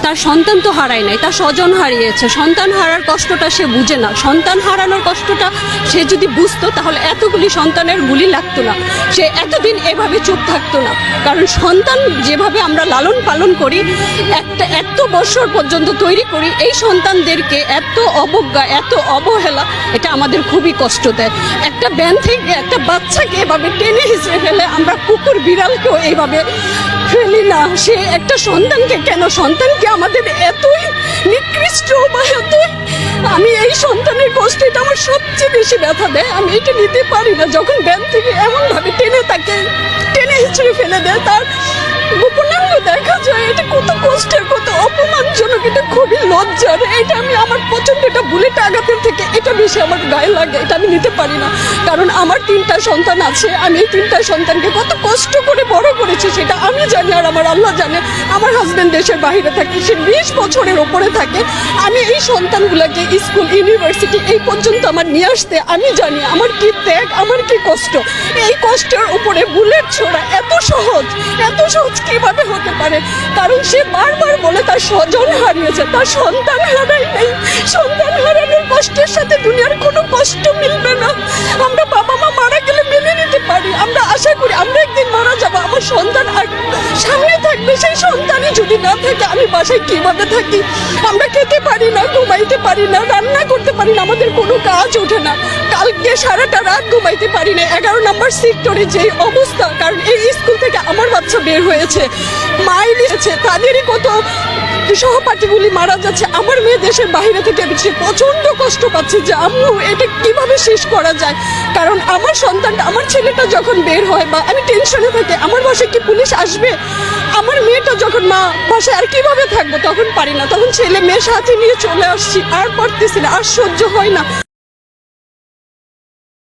তার সন্তান তো হারায় নাই, তার স্বজন হারিয়েছে। সন্তান হারার কষ্টটা সে বুঝে না। সন্তান হারানোর কষ্টটা সে যদি বুঝতো তাহলে এতগুলি সন্তানের গুলি লাগতো না, সে এতদিন এভাবে চুপ থাকতো না। কারণ সন্তান যেভাবে আমরা লালন পালন করি, এত বছর পর্যন্ত তৈরি করি, এই সন্তানদেরকে এত অবজ্ঞা, এত অবহেলা, এটা আমাদের খুবই কষ্ট দেয়। একটা ব্যান থেকে একটা বাচ্চাকে এভাবে টেনে হিসেবে ফেলে, আমরা কুকুর বিড়ালকেও এইভাবে ফেলি না। সে একটা সন্তানকে কেন, সন্তানকে আমাদের এতই নিকৃষ্ট বা এতই, আমি এই সন্তানের কষ্ট, এটা আমার সবচেয়ে বেশি ব্যথা দেয়। আমি এটা নিতে পারি না যখন ব্যান থেকে এমনভাবে টেনে হিচড়ে ফেলে দেয়, তার গোপনাঙ্গ দেখা যায়। এটা কত কষ্টের, কত অপমানজনক, এটা খুবই লজ্জার। এটা আমি আমার প্রচন্ড, এটা বুলেট আঘাতের থেকে এটা বেশি আমার গায়ে লাগে। এটা আমি নিতে পারি না, কারণ আমার 3টা সন্তান আছে। আমি এই 3টা সন্তানকে কত কষ্ট করে বড় করেছি সেটা আমি জানি, আর আমার আল্লাহ জানে। আমার হাজবেন্ড দেশের বাইরে থাকে, সে 20 বছরের ওপরে থাকে। আমি এই সন্তানগুলোকে স্কুল, ইউনিভার্সিটি এই পর্যন্ত আমার নিয়ে আসতে আমি জানি আমার কি ত্যাগ, আমার কি কষ্ট। এই কষ্টের উপরে বুলেট ছোড়া এত সহজ কিভাবে হতে পারে? কারণ সে বারবার বলে তার স্বজন হারিয়েছে, তার সন্তান হারাই নেই। সন্তান হারানোর কষ্টের সাথে দুনিয়ার কোনো কষ্ট মিলবে না। আমরা বাবা মা মারা গেলে মেনে নিতে পারি, আমরা আশা করি আমরা একদিন মারা যাবো, আমার সন্তান সামনে থাকবে। সেই সন্তানই যদি না থাকে, আমি বাসায় কিভাবে থাকি? আমরা খেতে পারি না, ঘুমাইতে পারি না, রান্না করতে পারি না, আমাদের কোনো কাজ ওঠে না। কালকে সারাটা রাত ঘুমাইতে পারি না। 11 নম্বর সেক্টরে যে অবস্থা, কারণ এই স্কুল থেকে আমার বাচ্চা বের হয়েছে, মাই নিয়েছে, তাদেরই কত সহপাঠীগুলি মারা যাচ্ছে। আমার মেয়ে দেশের বাইরে থেকে সে প্রচন্ড কষ্ট পাচ্ছে যে আম্মু এটা কিভাবে শেষ করা যায়। কারণ আমার সন্তানটা, আমার ছেলেটা যখন বের হয় বা আমি টেনশনে থাকি, আমার বাসায় কি পুলিশ আসবে? আমার মেয়েটা যখন মা বাসায় আর কিভাবে থাকবো, তখন পারি না, তখন ছেলে মেয়ে সাথে নিয়ে চলে আসছি, আর পারতেছি না, আর সহ্য হয় না।